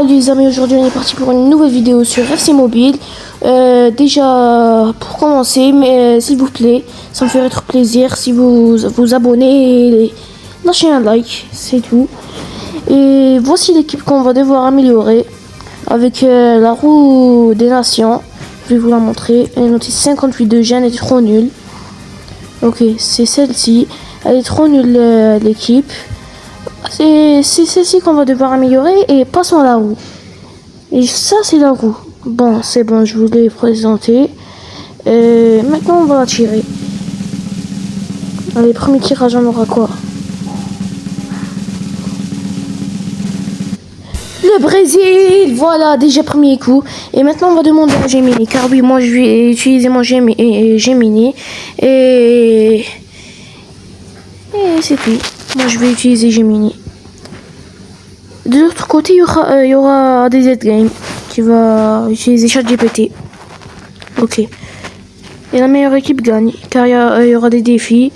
Les amis, aujourd'hui on est parti pour une nouvelle vidéo sur FC Mobile. Déjà pour commencer, mais s'il vous plaît, ça me ferait trop plaisir si vous vous abonnez et lâchez un like, c'est tout. Et voici l'équipe qu'on va devoir améliorer avec la roue des nations. Je vais vous la montrer. Elle est notée 58 de gène, elle est trop nulle. Ok, c'est celle-ci. Elle est trop nulle l'équipe. C'est celle-ci qu'on va devoir améliorer et passons à la roue. Et ça c'est la roue. Bon, c'est bon, je vous l'ai présenté. Maintenant on va la tirer. Allez, premier tirage, on aura quoi? Le Brésil, voilà, déjà premier coup. Et maintenant on va demander à Gemini, car oui, moi je vais utiliser mon Gemini. Et c'est tout. Moi je vais utiliser Gemini. De l'autre côté, il y aura des games qui va utiliser ChatGPT. Ok. Et la meilleure équipe gagne, car il y aura des défis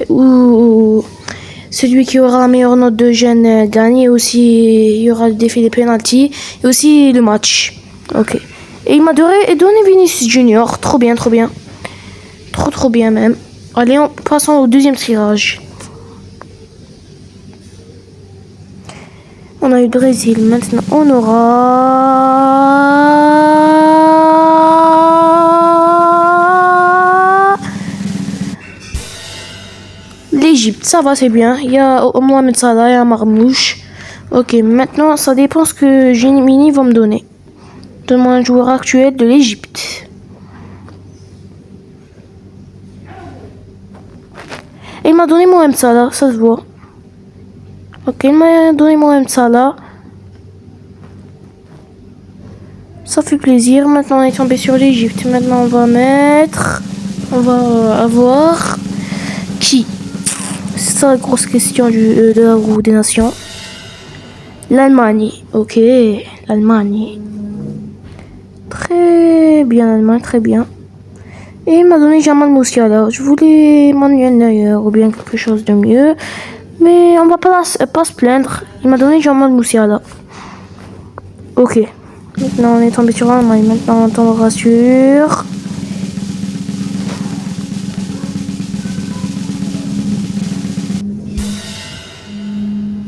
où celui qui aura la meilleure note de gène gagne. Et aussi, il y aura le défi des penalties et aussi le match. Ok. Et il m'a donné Vinicius Junior. Trop bien, trop bien. Trop bien même. Allez, passons au deuxième tirage. On a eu le Brésil, maintenant on aura l'Égypte. Ça va, c'est bien. Il y a Mohamed Salah, il y a Marmouche. Ok, maintenant ça dépend ce que Gemini va me donner. Donne-moi un joueur actuel de l'Égypte. Il m'a donné Mohamed Salah, ça se voit. Ok, il m'a donné Mohamed Salah. Ça fait plaisir. Maintenant, on est tombé sur l'Égypte. Maintenant, on va avoir qui? C'est ça la grosse question de la roue des nations. L'Allemagne. Ok, l'Allemagne. Très bien, l'Allemagne, très bien. Et il m'a donné Jamal Musiala. Je voulais Manuel Neuer ou bien quelque chose de mieux. Mais on va pas se plaindre. Il m'a donné Jamal Musiala. Ok. Maintenant, on est tombé sur l'Allemagne. Maintenant, on tombera sur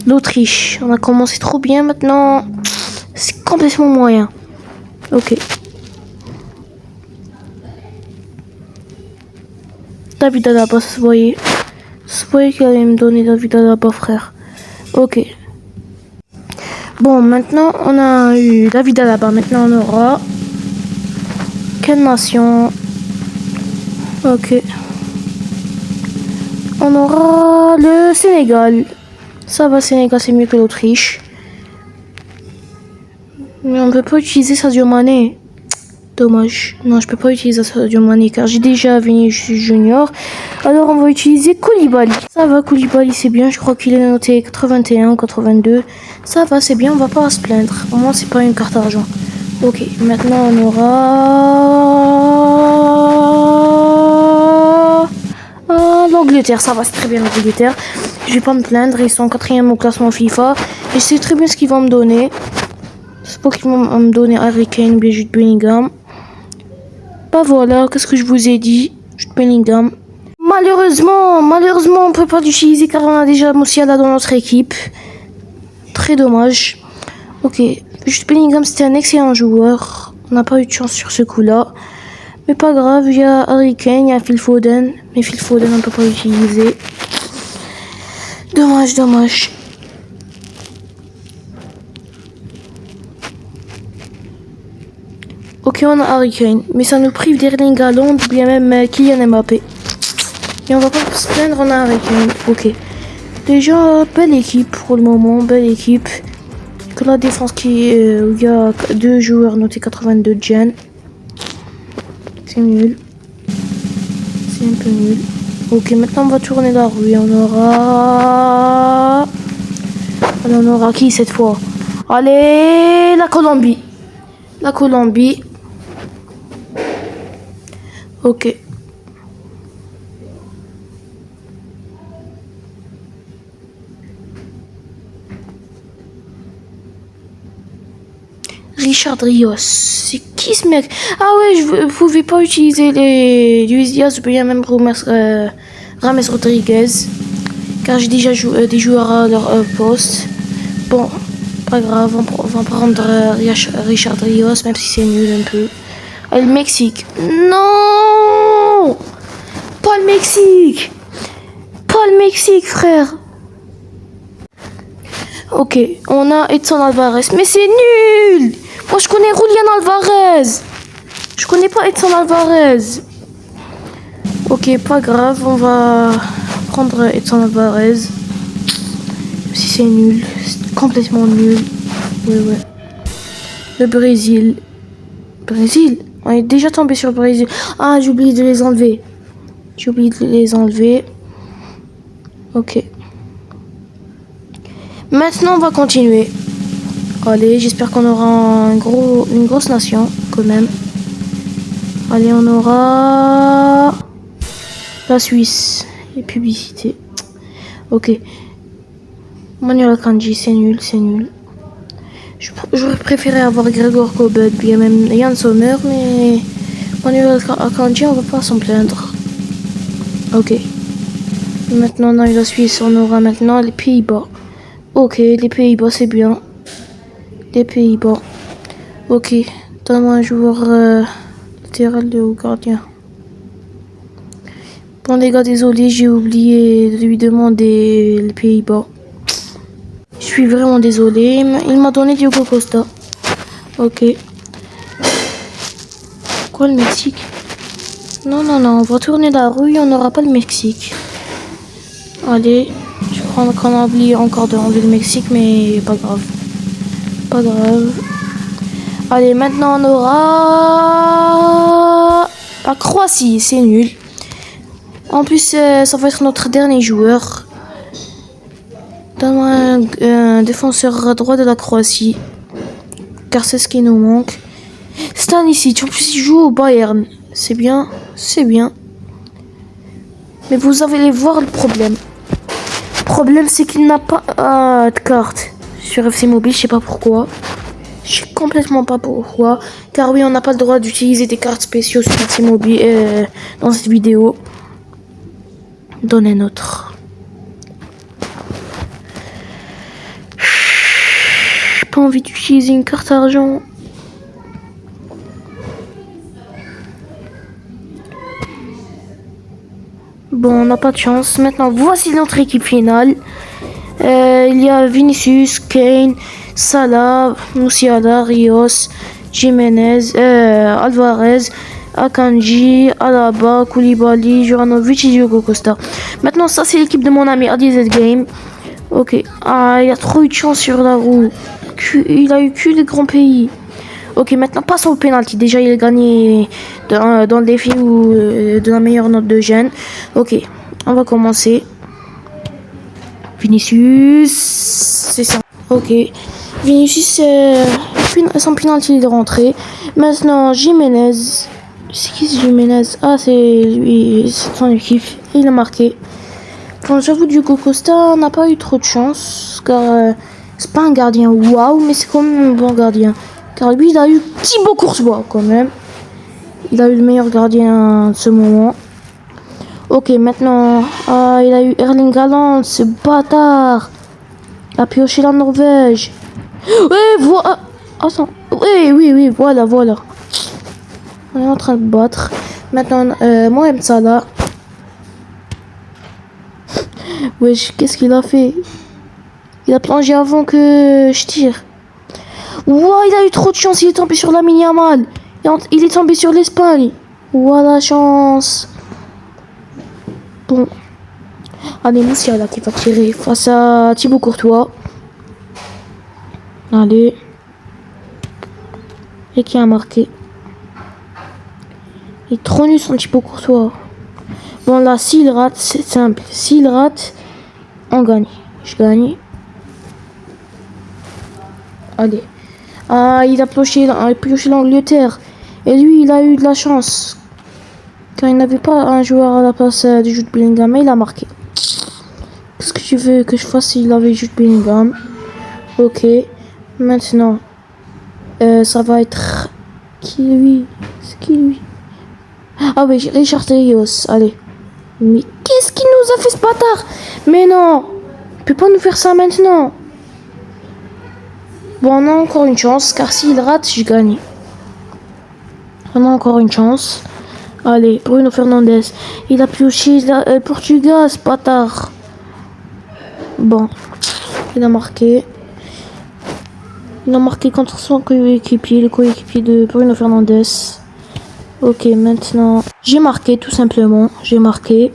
l'Autriche. On a commencé trop bien. Maintenant, c'est complètement moyen. Ok. David Alaba, ça se voyait. Ça se voyait qu'il allait me donner David Alaba, frère. Ok. Bon, maintenant, on a eu David Alaba. Maintenant, on aura quelle nation? Ok. On aura le Sénégal. Ça va, Sénégal, c'est mieux que l'Autriche. Mais on peut pas utiliser Sadio Mané. Dommage. Non, je peux pas utiliser Sadio Mané car j'ai déjà Vinicius Junior. Alors, on va utiliser Koulibaly. Ça va, Koulibaly, c'est bien. Je crois qu'il est noté 81, 82. Ça va, c'est bien. On va pas se plaindre. Au moins, c'est pas une carte d'argent. Ok, maintenant, on aura l'Angleterre. Ça va, c'est très bien l'Angleterre. Je vais pas me plaindre. Ils sont 4e au classement FIFA. Et je sais très bien ce qu'ils vont me donner. C'est pas qu'ils vont me donner Harry Kane, bien Jude Bellingham. Bah voilà, qu'est-ce que je vous ai dit? Jude Bellingham. Malheureusement, on peut pas l'utiliser car on a déjà Musiala dans notre équipe. Très dommage. Ok, Jude Bellingham c'était un excellent joueur. On n'a pas eu de chance sur ce coup-là. Mais pas grave, il y a Harry Kane, il y a Phil Foden. Mais Phil Foden on peut pas l'utiliser. Dommage. Ok, on a Harry Kane, mais ça nous prive d'Erling Haaland ou bien même Kylian Mbappé. Et on va pas se plaindre, on a Harry Kane. Ok. Déjà, belle équipe pour le moment, belle équipe. Que la défense où il y a 2 joueurs notés 82 de gen. C'est nul. C'est un peu nul. Ok, maintenant on va tourner la rue et on aura qui cette fois? Allez, la Colombie. Ok. Richard Rios. C'est qui ce mec? Ah ouais, je ne pouvais pas utiliser les Luis Diaz ou bien même Rames Rodriguez. Car j'ai déjà des joueurs à leur poste. Bon, pas grave, on va prendre Richard Rios, même si c'est nul un peu. Ah, le Mexique. Non! Pas le Mexique! Pas le Mexique, frère! Ok, on a Edson Alvarez. Mais c'est nul! Moi, je connais Julian Alvarez. Je connais pas Edson Alvarez. Ok, pas grave, on va prendre Edson Alvarez. Même si c'est nul. C'est complètement nul. Ouais. Le Brésil. Brésil? On est déjà tombé sur le Brésil. Ah, j'ai oublié de les enlever. Ok. Maintenant, on va continuer. Allez, j'espère qu'on aura une grosse nation, quand même. Allez, on aura la Suisse. Les publicités. Ok. Manuel Akanji, c'est nul. J'aurais préféré avoir Gregor Kobet, bien même Yann Sommer, mais Manuel Akanji, on va pas s'en plaindre. Ok. Maintenant, dans la Suisse, on aura maintenant les Pays-Bas. Ok, les Pays-Bas, c'est bien. Les Pays-Bas. Ok. Donne-moi un joueur latéral ou gardien. Bon, les gars, désolé, j'ai oublié de lui demander les Pays-Bas. Je suis vraiment désolé. Il m'a donné Diogo Costa. Ok. Quoi, le Mexique? Non, on va tourner la rue, on n'aura pas le Mexique. Allez, je crois qu'on a oublié encore de enlever le Mexique, mais pas grave. Allez, maintenant on aura la Croatie, c'est nul. En plus, ça va être notre dernier joueur. Donne-moi un défenseur droit de la Croatie, car c'est ce qui nous manque. Stanisic, en plus il joue au Bayern. C'est bien. Mais vous allez voir le problème. Le problème, c'est qu'il n'a pas de carte sur FC Mobile. Je sais pas pourquoi. Je sais complètement pas pourquoi. Car oui, on n'a pas le droit d'utiliser des cartes spéciaux sur FC Mobile dans cette vidéo. Donne un autre. J'ai pas envie d'utiliser une carte argent. Bon, on n'a pas de chance. Maintenant, voici notre équipe finale. Il y a Vinicius, Kane, Salah, Musiala, Rios, Jiménez, Alvarez, Akanji, Alaba, Koulibaly, Juranovic et Diogo Costa. Maintenant, ça, c'est l'équipe de mon ami ADZ Game. Ok. Ah, il a trop eu de chance sur la roue. Il a eu que les grands pays. Ok, maintenant passons au penalty. Déjà, il a gagné dans le défi de la meilleure note de gêne. Ok, on va commencer. Vinicius, c'est ça. Ok, Vinicius, son penalty est rentré. Maintenant, Jiménez. C'est qui ce Jiménez? Ah, c'est lui, c'est son équipe. Il a marqué. Bon, j'avoue, Diogo Costa n'a pas eu trop de chance. Car c'est pas un gardien waouh, mais c'est quand même un bon gardien. Car lui, il a eu Thibaut Courtois quand même. Il a eu le meilleur gardien de ce moment. Ok, maintenant, il a eu Erling Haaland, ce bâtard. Il a pioché la Norvège. Ouais, voilà. Attends. Oui, voilà. On est en train de battre. Maintenant, Mohamed Salah. Wesh, qu'est-ce qu'il a fait? Il a plongé avant que je tire. Wow, il a eu trop de chance, il est tombé sur la Yamal. Il est tombé sur l'Espagne. Wow, la chance. Bon. Allez, Musiala qui va tirer face à Thibaut Courtois. Allez. Et qui a marqué. Il est trop nul son Thibaut Courtois. Bon, là, s'il rate, c'est simple. S'il rate, on gagne. Je gagne. Allez. Ah, il a pioché l'Angleterre. Et lui, il a eu de la chance. Car il n'avait pas un joueur à la place de Jude Bellingham, mais il a marqué. Qu'est-ce que tu veux que je fasse s'il avait Jude Bellingham? Ok. Maintenant, Ça va être... Qui lui? C'est qui lui? Ah oui, Richard Rios. Allez. Mais qu'est-ce qu'il nous a fait ce bâtard? Mais non, il peut pas nous faire ça maintenant. Bon, on a encore une chance, car s'il rate, je gagne. On a encore une chance. Allez, Bruno Fernandes. Il a pioché le Portugal, ce bâtard. Bon, il a marqué. Il a marqué contre son coéquipier, le coéquipier de Bruno Fernandes. Ok, maintenant, j'ai marqué tout simplement. J'ai marqué.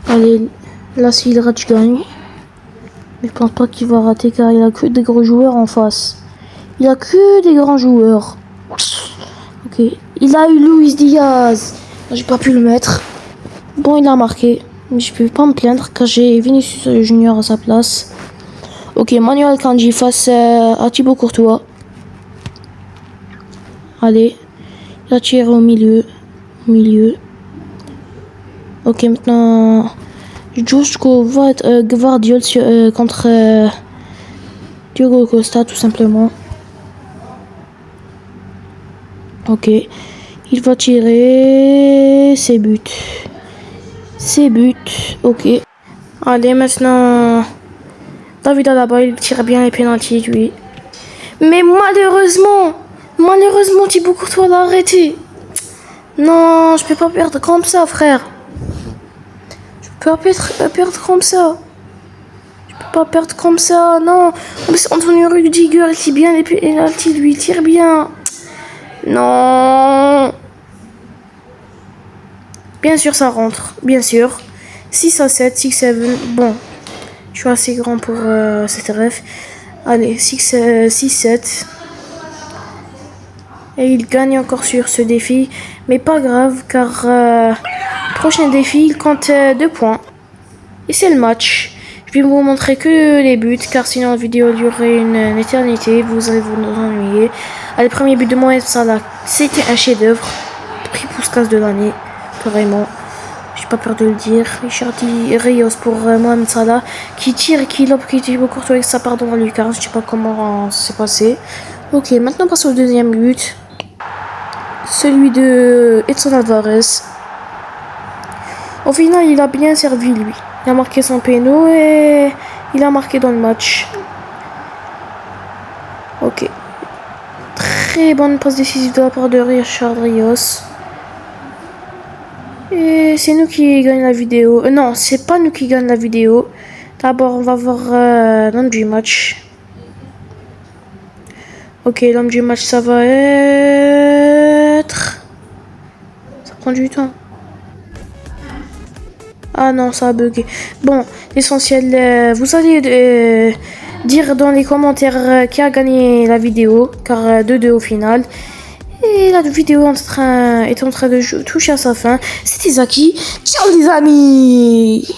Allez, là, s'il rate, je gagne. Mais je pense pas qu'il va rater car il a que des gros joueurs en face. Il a que des grands joueurs. Ok, il a eu Luis Diaz. J'ai pas pu le mettre. Bon, il a marqué. Mais je peux pas me plaindre car j'ai Vinicius Junior à sa place. Ok, Manuel Kanji face à Thibaut Courtois. Allez, il a tiré au milieu. Ok, maintenant, Josko Gvardiol contre Diogo Costa, tout simplement. Ok, il va tirer ses buts. Ok. Allez, maintenant, David Alaba, il tire bien les pénaltys, lui. Mais malheureusement, Thibaut Courtois l'a arrêté. Non, je peux pas perdre comme ça, frère. Je peux pas perdre comme ça. Non. En plus, Antonio Rudiger, il tire bien les pénaltys, lui, il tire bien. Non. Bien sûr, ça rentre. Bien sûr. 6-7, 6-7. Bon. Je suis assez grand pour cette ref. Allez, 6-7. Et il gagne encore sur ce défi. Mais pas grave, car prochain défi, il compte 2 points. Et c'est le match. Je vais vous montrer que les buts, car sinon la vidéo durerait une éternité. Vous allez vous ennuyer. Allez, premier but de Mohamed Salah. C'était un chef-d'œuvre. Prix Puskas de l'année. Carrément. J'ai pas peur de le dire. Richard Rios pour Mohamed Salah. Qui tire et qui lobe, qui tire beaucoup avec sa part dans la lucarne. Je sais pas comment c'est passé. Ok, maintenant passons au deuxième but. Celui de Edson Alvarez. Au final, il a bien servi, lui. Il a marqué son péno et il a marqué dans le match. Ok. Très bonne passe décisive de la part de Richard Rios. Et c'est nous qui gagnons la vidéo. Non, c'est pas nous qui gagnons la vidéo. D'abord, on va voir l'homme du match. Ok, l'homme du match, ça va être... Ça prend du temps. Ah non, ça a bugué. Bon, l'essentiel, vous allez dire dans les commentaires qui a gagné la vidéo, car 2-2 au final. Et la vidéo est en train de toucher à sa fin. C'était Zaki. Ciao les amis!